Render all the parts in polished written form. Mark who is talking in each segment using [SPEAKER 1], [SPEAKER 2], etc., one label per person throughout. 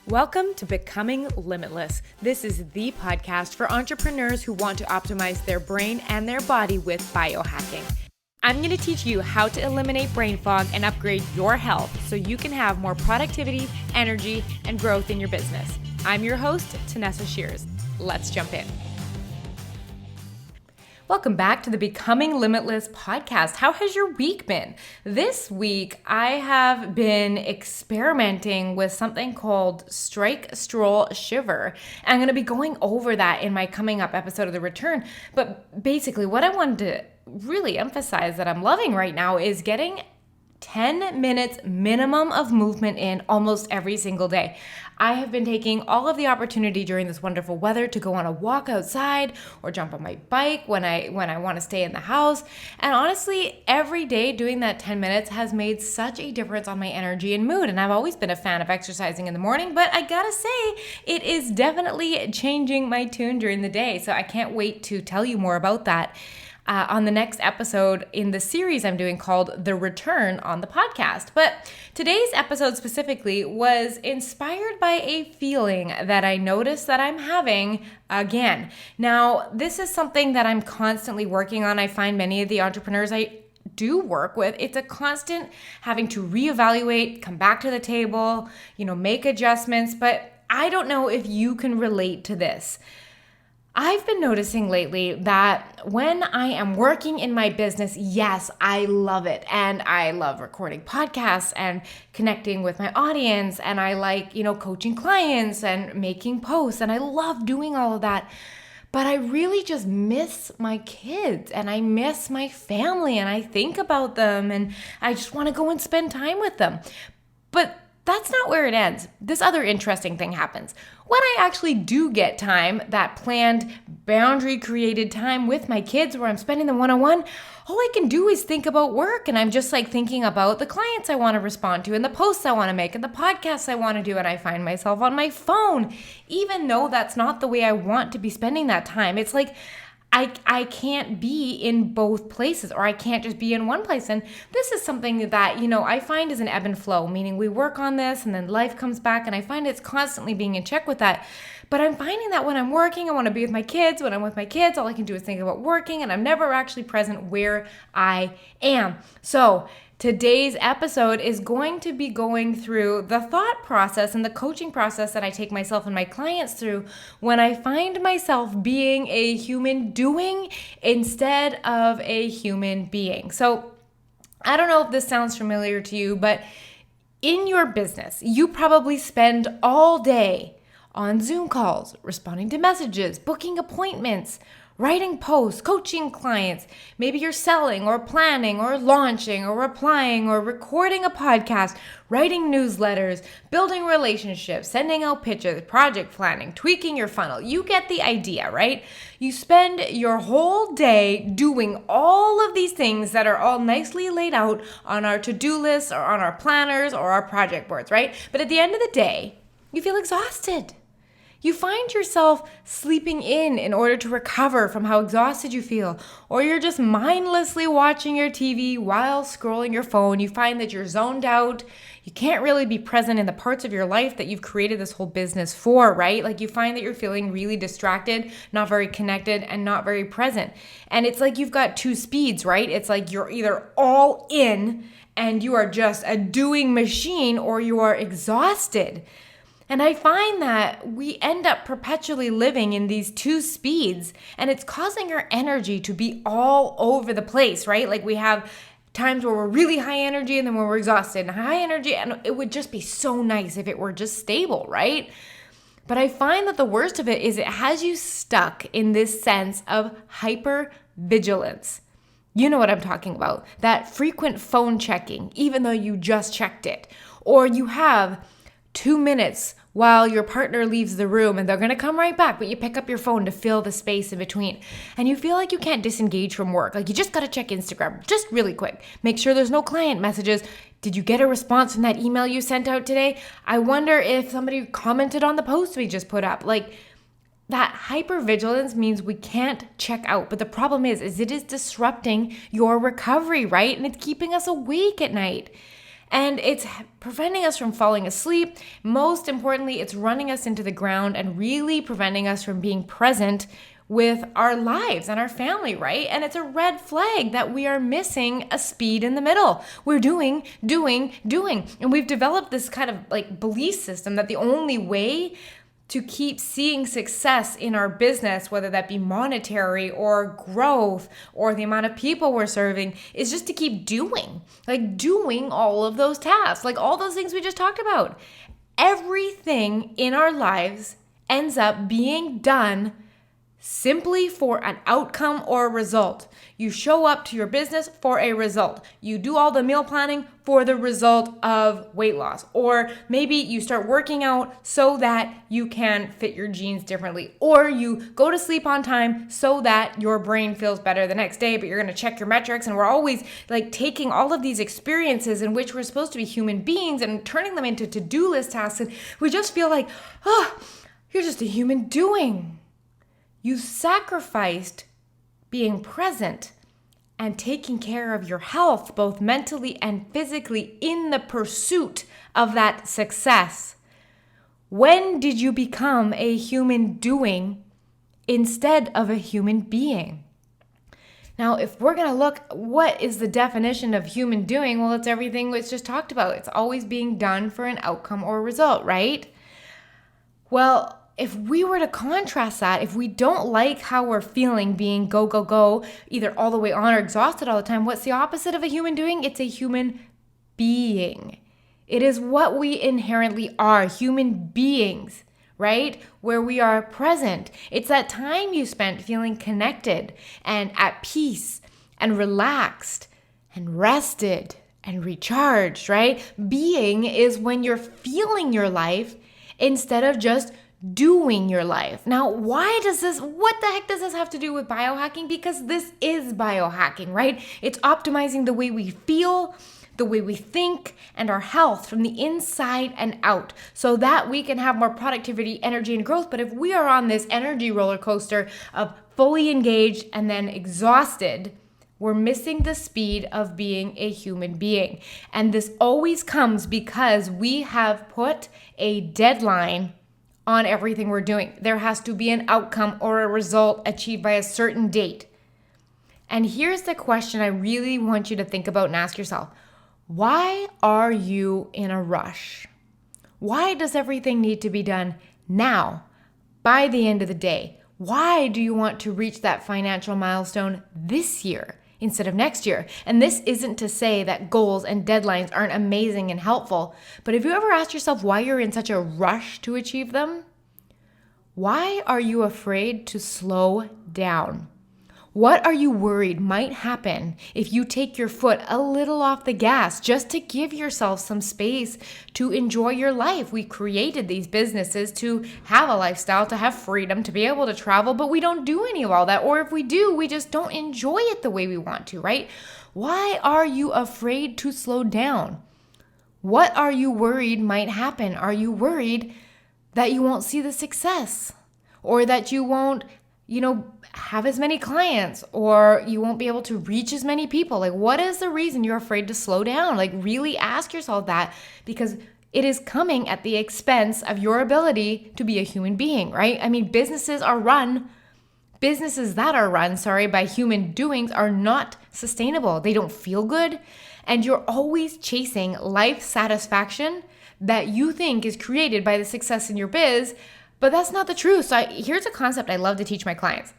[SPEAKER 1] Welcome to Becoming Limitless. This is the podcast for entrepreneurs who want to optimize their brain and their body with biohacking. I'm going to teach you how to eliminate brain fog and upgrade your health so you can have more productivity, energy, and growth in your business. I'm your host, Tanessa Shears. Let's jump in. Welcome back to the Becoming Limitless podcast. How has your week been? This week, I have been experimenting with something called Strike, Stroll, Shiver. And I'm going to be going over that in my coming up episode of The Return. But basically, what I wanted to really emphasize that I'm loving right now is getting 10 minutes minimum of movement in almost every single day. I have been taking all of the opportunity during this wonderful weather to go on a walk outside or jump on my bike when I want to stay in the house. And honestly, every day doing that 10 minutes has made such a difference on my energy and mood. And I've always been a fan of exercising in the morning, but I gotta say, it is definitely changing my tune during the day. So I can't wait to tell you more about that on the next episode in the series I'm doing called The Return on the podcast. But today's episode specifically was inspired by a feeling that I noticed that I'm having again. Now, this is something that I'm constantly working on. I find many of the entrepreneurs I do work with, it's a constant having to reevaluate, come back to the table, make adjustments. But I don't know if you can relate to this. I've been noticing lately that when I am working in my business, yes, I love it. And I love recording podcasts and connecting with my audience. And I like, coaching clients and making posts. And I love doing all of that. But I really just miss my kids and I miss my family and I think about them and I just want to go and spend time with them. But that's not where it ends. This other interesting thing happens. When I actually do get time, that planned, boundary-created time with my kids where I'm spending them one-on-one, all I can do is think about work. And I'm just thinking about the clients I want to respond to and the posts I want to make and the podcasts I want to do. And I find myself on my phone, even though that's not the way I want to be spending that time. It's like I can't be in both places or I can't just be in one place. And this is something that, I find is an ebb and flow, meaning we work on this and then life comes back and I find it's constantly being in check with that. But I'm finding that when I'm working, I want to be with my kids. When I'm with my kids, all I can do is think about working and I'm never actually present where I am. So today's episode is going to be going through the thought process and the coaching process that I take myself and my clients through when I find myself being a human doing instead of a human being. So I don't know if this sounds familiar to you, but in your business, you probably spend all day on Zoom calls, responding to messages, booking appointments, writing posts, coaching clients. Maybe you're selling or planning or launching or replying or recording a podcast, writing newsletters, building relationships, sending out pitches, project planning, tweaking your funnel. You get the idea, right? You spend your whole day doing all of these things that are all nicely laid out on our to-do lists or on our planners or our project boards, right? But at the end of the day, you feel exhausted. You find yourself sleeping in order to recover from how exhausted you feel, or you're just mindlessly watching your TV while scrolling your phone. You find that you're zoned out. You can't really be present in the parts of your life that you've created this whole business for, right? You find that you're feeling really distracted, not very connected, and not very present. And it's like you've got two speeds, right? It's like you're either all in and you are just a doing machine, or you are exhausted. And I find that we end up perpetually living in these two speeds, and it's causing our energy to be all over the place, right? We have times where we're really high energy and then when we're exhausted and high energy, and it would just be so nice if it were just stable, right? But I find that the worst of it is it has you stuck in this sense of hyper-vigilance. You know what I'm talking about. That frequent phone checking, even though you just checked it. Or you have 2 minutes while your partner leaves the room and they're going to come right back, but you pick up your phone to fill the space in between. And you feel like you can't disengage from work. You just got to check Instagram just really quick. Make sure there's no client messages. Did you get a response from that email you sent out today? I wonder if somebody commented on the post we just put up. That hyper-vigilance means we can't check out. But the problem is it is disrupting your recovery, right? And it's keeping us awake at night. And it's preventing us from falling asleep. Most importantly, it's running us into the ground and really preventing us from being present with our lives and our family, right? And it's a red flag that we are missing a speed in the middle. We're doing. And we've developed this kind of like belief system that the only way to keep seeing success in our business, whether that be monetary or growth or the amount of people we're serving, is just to keep doing all of those tasks, like all those things we just talked about. Everything in our lives ends up being done simply for an outcome or a result. You show up to your business for a result. You do all the meal planning for the result of weight loss. Or maybe you start working out so that you can fit your jeans differently. Or you go to sleep on time so that your brain feels better the next day, but you're going to check your metrics. And we're always like taking all of these experiences in which we're supposed to be human beings and turning them into to-do list tasks. And we just feel like, you're just a human doing. You sacrificed being present and taking care of your health, both mentally and physically, in the pursuit of that success. When did you become a human doing instead of a human being? Now, if we're going to look, what is the definition of human doing? Well, it's everything that's just talked about. It's always being done for an outcome or result, right? Well, if we were to contrast that, if we don't like how we're feeling being go, either all the way on or exhausted all the time, what's the opposite of a human doing? It's a human being. It is what we inherently are, human beings, right? Where we are present. It's that time you spent feeling connected and at peace and relaxed and rested and recharged, right? Being is when you're feeling your life instead of just doing your life. Now, what the heck does this have to do with biohacking? Because this is biohacking, right? It's optimizing the way we feel, the way we think, and our health from the inside and out so that we can have more productivity, energy, and growth. But if we are on this energy roller coaster of fully engaged and then exhausted, we're missing the speed of being a human being. And this always comes because we have put a deadline on everything we're doing. There has to be an outcome or a result achieved by a certain date. And here's the question I really want you to think about and ask yourself. Why are you in a rush? Why does everything need to be done now, by the end of the day? Why do you want to reach that financial milestone this year instead of next year? And this isn't to say that goals and deadlines aren't amazing and helpful, but have you ever asked yourself why you're in such a rush to achieve them? Why are you afraid to slow down? What are you worried might happen if you take your foot a little off the gas just to give yourself some space to enjoy your life? We created these businesses to have a lifestyle, to have freedom, to be able to travel, but we don't do any of all that. Or if we do, we just don't enjoy it the way we want to, right? Why are you afraid to slow down? What are you worried might happen? Are you worried that you won't see the success or that you won't have as many clients or you won't be able to reach as many people? Like, what is the reason you're afraid to slow down? Like, really ask yourself that, because it is coming at the expense of your ability to be a human being, right? I mean, businesses that are run by human doings are not sustainable. They don't feel good. And you're always chasing life satisfaction that you think is created by the success in your biz. But that's not the truth. So here's a concept I love to teach my clients.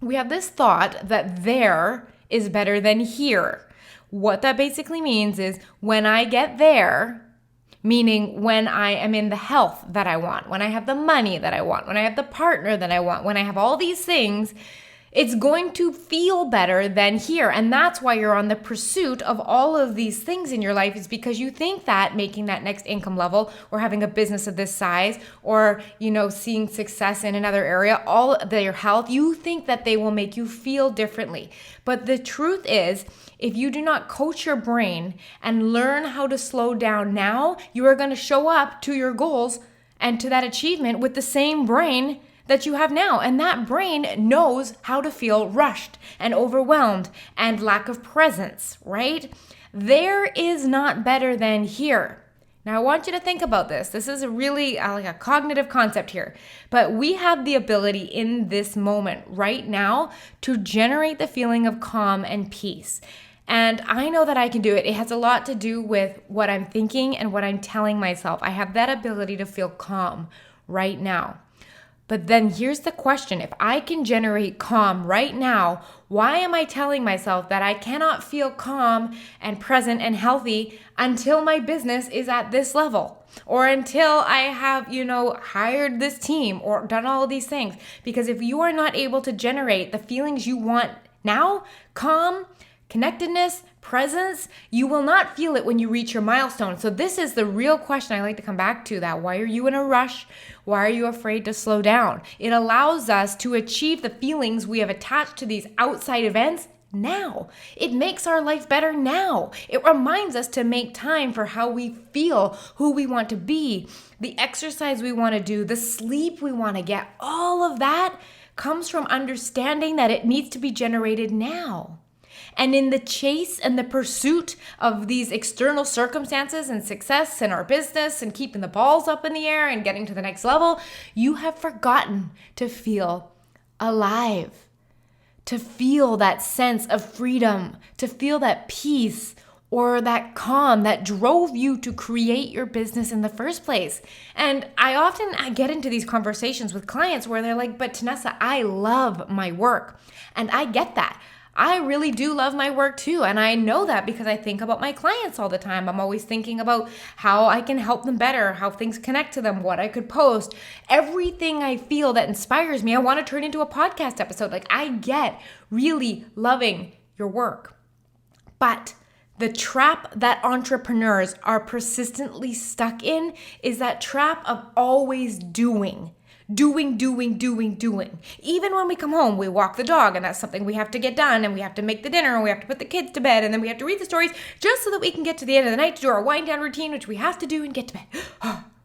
[SPEAKER 1] We have this thought that there is better than here. What that basically means is when I get there, meaning when I am in the health that I want, when I have the money that I want, when I have the partner that I want, when I have all these things, it's going to feel better than here. And that's why you're on the pursuit of all of these things in your life, is because you think that making that next income level or having a business of this size or, seeing success in another area, all your health, you think that they will make you feel differently. But the truth is, if you do not coach your brain and learn how to slow down now, you are going to show up to your goals and to that achievement with the same brain that you have now. And that brain knows how to feel rushed and overwhelmed and lack of presence, right? There is not better than here. Now, I want you to think about this. This is a really like a cognitive concept here, but we have the ability in this moment right now to generate the feeling of calm and peace. And I know that I can do it. It has a lot to do with what I'm thinking and what I'm telling myself. I have that ability to feel calm right now. But then here's the question. If I can generate calm right now, why am I telling myself that I cannot feel calm and present and healthy until my business is at this level? Or until I have, hired this team or done all of these things? Because if you are not able to generate the feelings you want now, calm, connectedness, presence, you will not feel it when you reach your milestone. So this is the real question I like to come back to, that why are you in a rush? Why are you afraid to slow down? It allows us to achieve the feelings we have attached to these outside events now. It makes our life better now. It reminds us to make time for how we feel, who we want to be, the exercise we want to do, the sleep we want to get. All of that comes from understanding that it needs to be generated now. And in the chase and the pursuit of these external circumstances and success in our business and keeping the balls up in the air and getting to the next level, you have forgotten to feel alive, to feel that sense of freedom, to feel that peace or that calm that drove you to create your business in the first place. And I get into these conversations with clients where they're like, but Tanessa, I love my work. And I get that. I really do love my work too. And I know that because I think about my clients all the time. I'm always thinking about how I can help them better, how things connect to them, what I could post. Everything I feel that inspires me, I want to turn into a podcast episode. Like, I get really loving your work. But the trap that entrepreneurs are persistently stuck in is that trap of always doing. Doing. Even when we come home, we walk the dog, and that's something we have to get done, and we have to make the dinner, and we have to put the kids to bed, and then we have to read the stories just so that we can get to the end of the night to do our wind down routine, which we have to do and get to bed.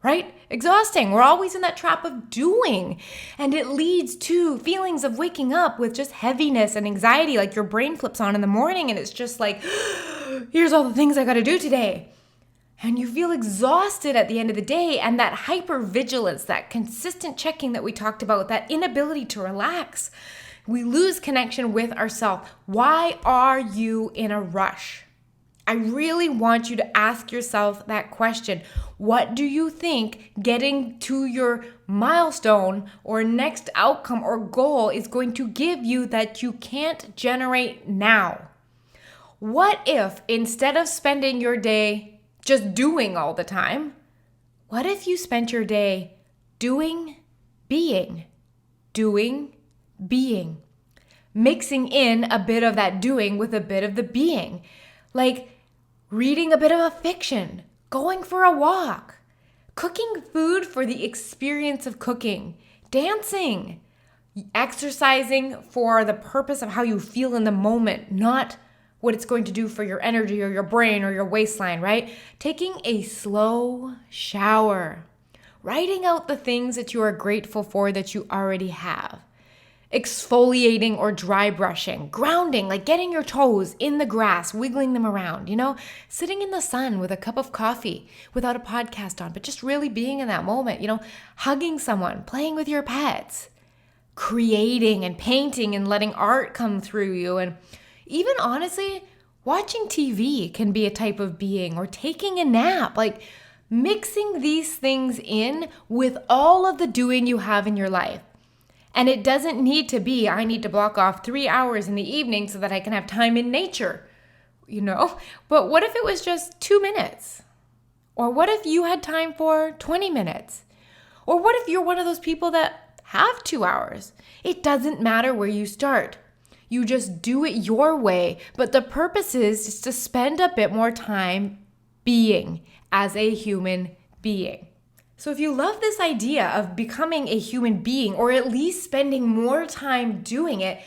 [SPEAKER 1] Right? Exhausting. We're always in that trap of doing. And it leads to feelings of waking up with just heaviness and anxiety, like your brain flips on in the morning, and it's just like, here's all the things I got to do today. And you feel exhausted at the end of the day, and that hyper-vigilance, that consistent checking that we talked about, that inability to relax, we lose connection with ourselves. Why are you in a rush? I really want you to ask yourself that question. What do you think getting to your milestone or next outcome or goal is going to give you that you can't generate now? What if instead of spending your day just doing all the time, what if you spent your day doing, being, mixing in a bit of that doing with a bit of the being, like reading a bit of a fiction, going for a walk, cooking food for the experience of cooking, dancing, exercising for the purpose of how you feel in the moment, not what it's going to do for your energy or your brain or your waistline, right? Taking a slow shower, writing out the things that you are grateful for that you already have, exfoliating or dry brushing, grounding, like getting your toes in the grass, wiggling them around, sitting in the sun with a cup of coffee without a podcast on, but just really being in that moment, hugging someone, playing with your pets, creating and painting and letting art come through you. And even honestly, watching TV can be a type of being, or taking a nap, like mixing these things in with all of the doing you have in your life. And it doesn't need to be, I need to block off 3 hours in the evening so that I can have time in nature, But what if it was just 2 minutes? Or what if you had time for 20 minutes? Or what if you're one of those people that have 2 hours? It doesn't matter where you start. You just do it your way. But the purpose is just to spend a bit more time being as a human being. So if you love this idea of becoming a human being, or at least spending more time doing it,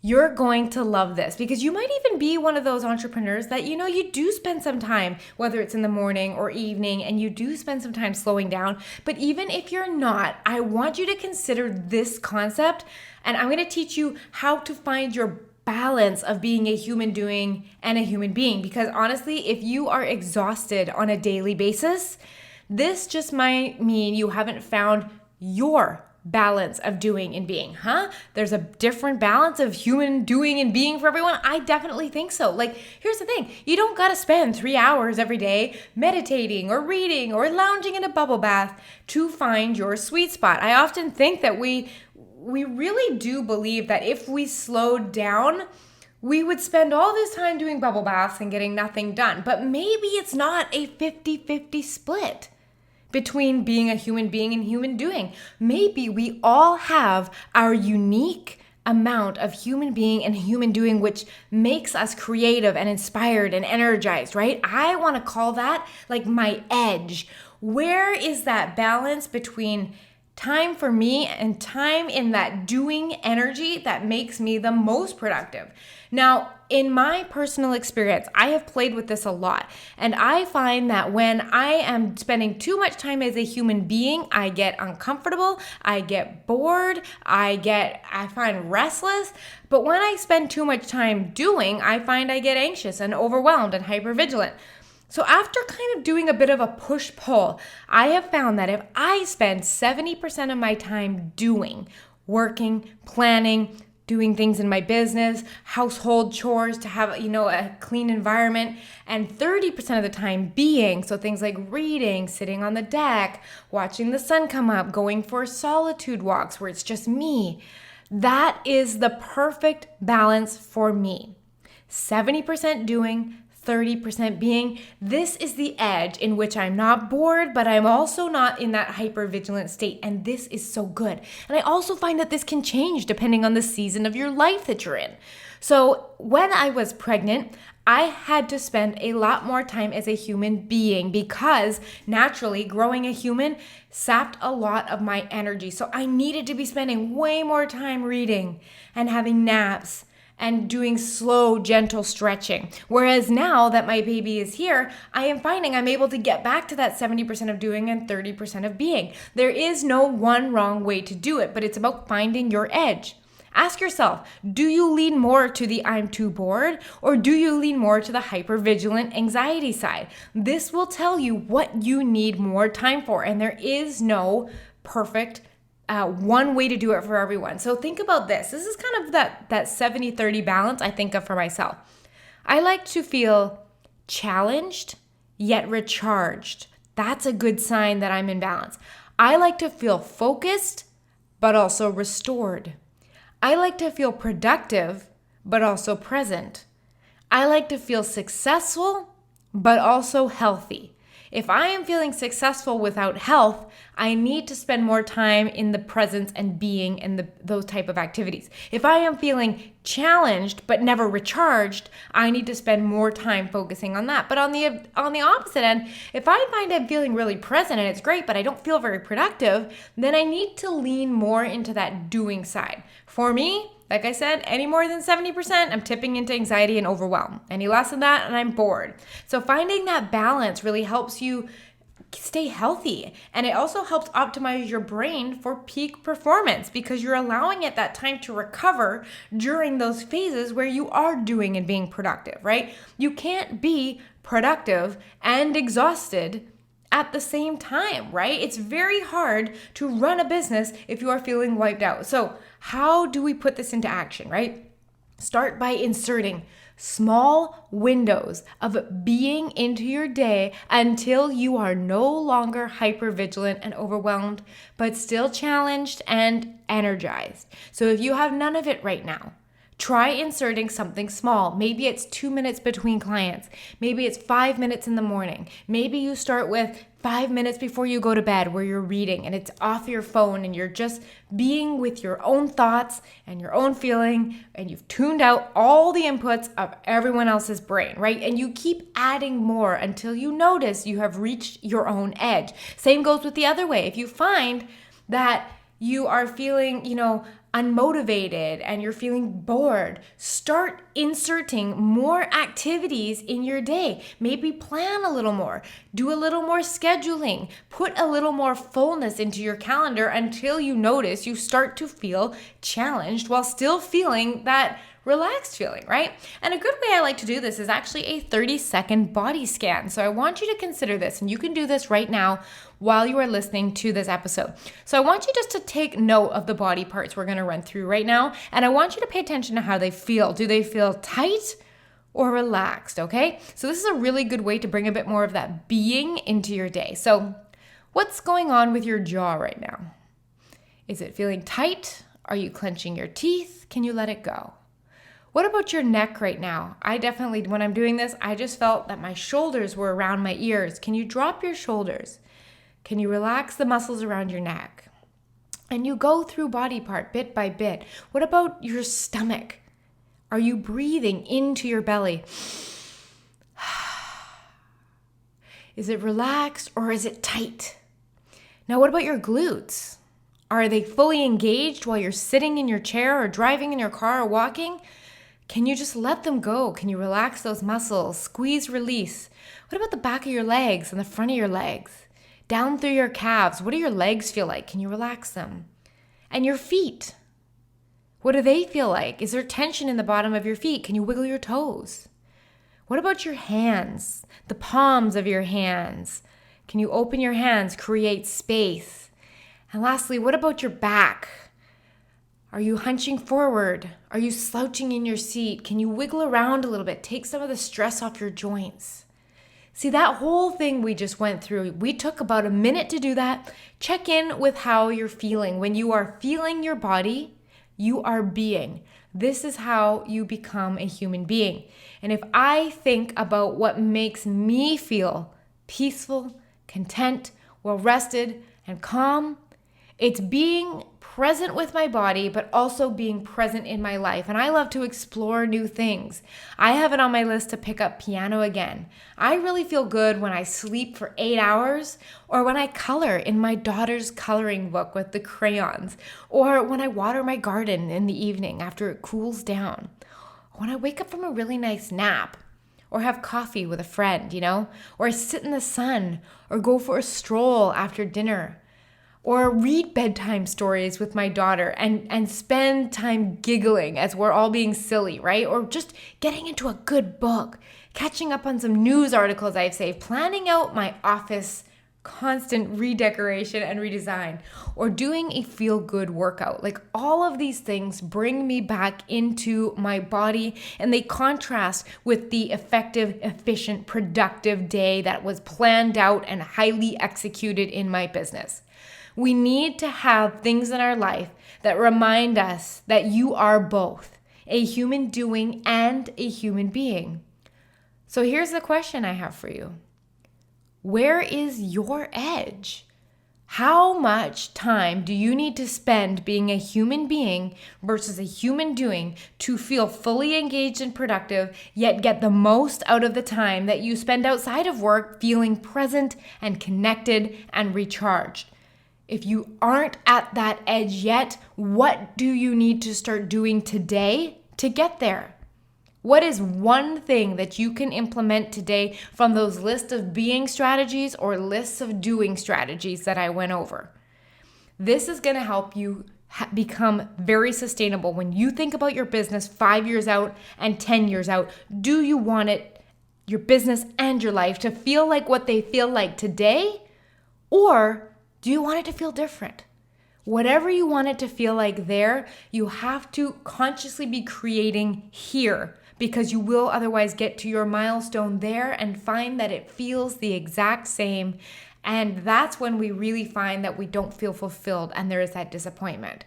[SPEAKER 1] you're going to love this, because you might even be one of those entrepreneurs that, you do spend some time, whether it's in the morning or evening, and you do spend some time slowing down. But even if you're not, I want you to consider this concept, and I'm going to teach you how to find your balance of being a human doing and a human being. Because honestly, if you are exhausted on a daily basis, this just might mean you haven't found your balance of doing and being, There's a different balance of human doing and being for everyone. I definitely think so. Like, here's the thing. You don't got to spend 3 hours every day meditating or reading or lounging in a bubble bath to find your sweet spot. I often think that we really do believe that if we slowed down, we would spend all this time doing bubble baths and getting nothing done. But maybe it's not a 50-50 split between being a human being and human doing. Maybe we all have our unique amount of human being and human doing, which makes us creative and inspired and energized, right? I want to call that like my edge. Where is that balance between time for me and time in that doing energy that makes me the most productive? Now, in my personal experience, I have played with this a lot, and I find that when I am spending too much time as a human being, I get uncomfortable, I get bored, I find restless. But when I spend too much time doing, I find I get anxious and overwhelmed and hyper-vigilant. So after kind of doing a bit of a push-pull, I have found that if I spend 70% of my time doing, working, planning, doing things in my business, household chores to have, a clean environment, and 30% of the time being, so things like reading, sitting on the deck, watching the sun come up, going for solitude walks where it's just me, that is the perfect balance for me. 70% doing, 30% being. This is the edge in which I'm not bored, but I'm also not in that hyper-vigilant state. And this is so good. And I also find that this can change depending on the season of your life that you're in. So when I was pregnant, I had to spend a lot more time as a human being because naturally growing a human sapped a lot of my energy. So I needed to be spending way more time reading and having naps and doing slow, gentle stretching. Whereas now that my baby is here, I am finding I'm able to get back to that 70% of doing and 30% of being. There is no one wrong way to do it, but it's about finding your edge. Ask yourself, do you lean more to the I'm too bored, or do you lean more to the hyper-vigilant anxiety side? This will tell you what you need more time for, and there is no perfect one way to do it for everyone. So think about this. This is kind of that 70-30 balance I think of for myself. I like to feel challenged yet recharged. That's a good sign that I'm in balance. I like to feel focused but also restored. I like to feel productive but also present. I like to feel successful but also healthy. If I am feeling successful without health, I need to spend more time in the presence and being in those type of activities. If I am feeling challenged but never recharged, I need to spend more time focusing on that. But on the opposite end, if I find I'm feeling really present and it's great, but I don't feel very productive, then I need to lean more into that doing side. For me, like I said, any more than 70%, I'm tipping into anxiety and overwhelm. Any less than that, and I'm bored. So finding that balance really helps you stay healthy. And it also helps optimize your brain for peak performance because you're allowing it that time to recover during those phases where you are doing and being productive, right? You can't be productive and exhausted at the same time, right? It's very hard to run a business if you are feeling wiped out. So how do we put this into action, right? Start by inserting small windows of being into your day until you are no longer hyper-vigilant and overwhelmed, but still challenged and energized. So if you have none of it right now, try inserting something small. Maybe it's 2 minutes between clients. Maybe it's 5 minutes in the morning. Maybe you start with 5 minutes before you go to bed where you're reading and it's off your phone and you're just being with your own thoughts and your own feeling and you've tuned out all the inputs of everyone else's brain, right? And you keep adding more until you notice you have reached your own edge. Same goes with the other way. If you find that you are feeling, unmotivated and you're feeling bored, start inserting more activities in your day. Maybe plan a little more, do a little more scheduling, put a little more fullness into your calendar until you notice you start to feel challenged while still feeling that relaxed feeling, right? And a good way I like to do this is actually a 30-second body scan. So I want you to consider this, and you can do this right now while you are listening to this episode. So I want you just to take note of the body parts we're going to run through right now, and I want you to pay attention to how they feel. Do they feel tight or relaxed, okay? So this is a really good way to bring a bit more of that being into your day. So what's going on with your jaw right now? Is it feeling tight? Are you clenching your teeth? Can you let it go? What about your neck right now? I definitely, when I'm doing this, I just felt that my shoulders were around my ears. Can you drop your shoulders? Can you relax the muscles around your neck? And you go through body part bit by bit. What about your stomach? Are you breathing into your belly? Is it relaxed or is it tight? Now, what about your glutes? Are they fully engaged while you're sitting in your chair or driving in your car or walking? Can you just let them go? Can you relax those muscles? Squeeze, release. What about the back of your legs and the front of your legs? Down through your calves. What do your legs feel like? Can you relax them? And your feet. What do they feel like? Is there tension in the bottom of your feet? Can you wiggle your toes? What about your hands? The palms of your hands. Can you open your hands, create space? And lastly, what about your back? Are you hunching forward? Are you slouching in your seat? Can you wiggle around a little bit? Take some of the stress off your joints. See, that whole thing we just went through, we took about a minute to do that. Check in with how you're feeling. When you are feeling your body, you are being. This is how you become a human being. And if I think about what makes me feel peaceful, content, well-rested, and calm, it's being present with my body, but also being present in my life. And I love to explore new things. I have it on my list to pick up piano again. I really feel good when I sleep for 8 hours, or when I color in my daughter's coloring book with the crayons, or when I water my garden in the evening after it cools down, when I wake up from a really nice nap, or have coffee with a friend, or I sit in the sun, or go for a stroll after dinner, or read bedtime stories with my daughter and spend time giggling as we're all being silly, right? Or just getting into a good book, catching up on some news articles I've saved, planning out my office, constant redecoration and redesign, or doing a feel-good workout. Like, all of these things bring me back into my body, and they contrast with the effective, efficient, productive day that was planned out and highly executed in my business. We need to have things in our life that remind us that you are both a human doing and a human being. So here's the question I have for you. Where is your edge? How much time do you need to spend being a human being versus a human doing to feel fully engaged and productive, yet get the most out of the time that you spend outside of work feeling present and connected and recharged? If you aren't at that edge yet, what do you need to start doing today to get there? What is one thing that you can implement today from those lists of being strategies or lists of doing strategies that I went over? This is going to help you become very sustainable. When you think about your business 5 years out and 10 years out, do you want it, your business and your life, to feel like what they feel like today? Or do you want it to feel different? Whatever you want it to feel like there, you have to consciously be creating here, because you will otherwise get to your milestone there and find that it feels the exact same. And that's when we really find that we don't feel fulfilled and there is that disappointment.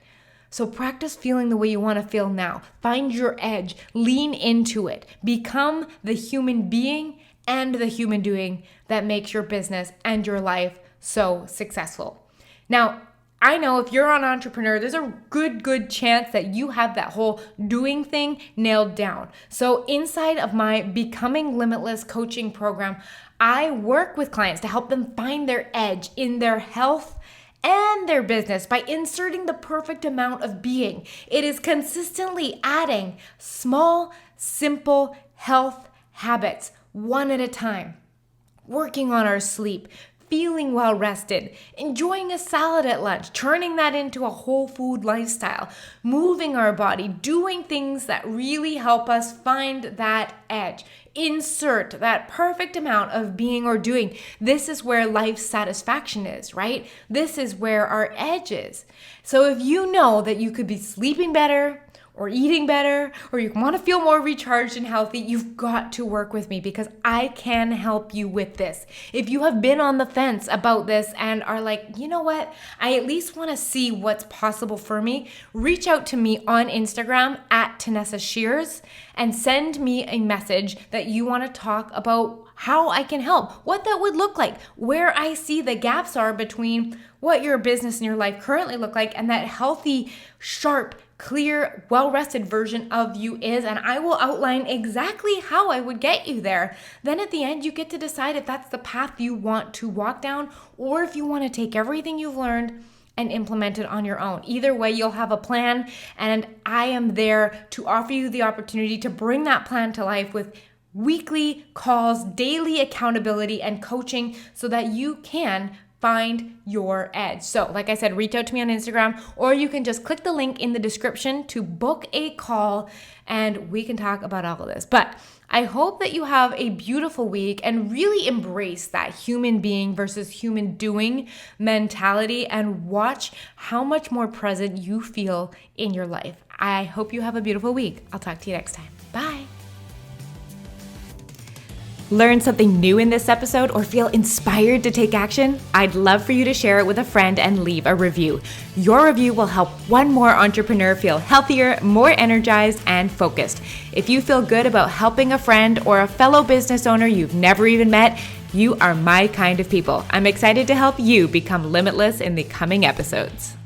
[SPEAKER 1] So practice feeling the way you want to feel now. Find your edge, lean into it, become the human being and the human doing that makes your business and your life so successful. Now, I know if you're an entrepreneur, there's a good chance that you have that whole doing thing nailed down. So inside of my Becoming Limitless coaching program, I work with clients to help them find their edge in their health and their business by inserting the perfect amount of being. It is consistently adding small, simple health habits, one at a time. Working on our sleep, feeling well rested, enjoying a salad at lunch, turning that into a whole food lifestyle, moving our body, doing things that really help us find that edge. Insert that perfect amount of being or doing. This is where life satisfaction is, right? This is where our edge is. So if you know that you could be sleeping better, or eating better, or you want to feel more recharged and healthy, you've got to work with me because I can help you with this. If you have been on the fence about this and are like, you know what, I at least want to see what's possible for me, reach out to me on Instagram at Tanessa Shears and send me a message that you want to talk about how I can help, what that would look like, where I see the gaps are between what your business and your life currently look like and that healthy, sharp, clear, well-rested version of you is, and I will outline exactly how I would get you there. Then at the end, you get to decide if that's the path you want to walk down or if you want to take everything you've learned and implement it on your own. Either way, you'll have a plan, and I am there to offer you the opportunity to bring that plan to life with weekly calls, daily accountability, and coaching so that you can find your edge. So like I said, reach out to me on Instagram, or you can just click the link in the description to book a call and we can talk about all of this. But I hope that you have a beautiful week and really embrace that human being versus human doing mentality and watch how much more present you feel in your life. I hope you have a beautiful week. I'll talk to you next time. Bye. Learn something new in this episode or feel inspired to take action? I'd love for you to share it with a friend and leave a review. Your review will help one more entrepreneur feel healthier, more energized, and focused. If you feel good about helping a friend or a fellow business owner you've never even met, you are my kind of people. I'm excited to help you become limitless in the coming episodes.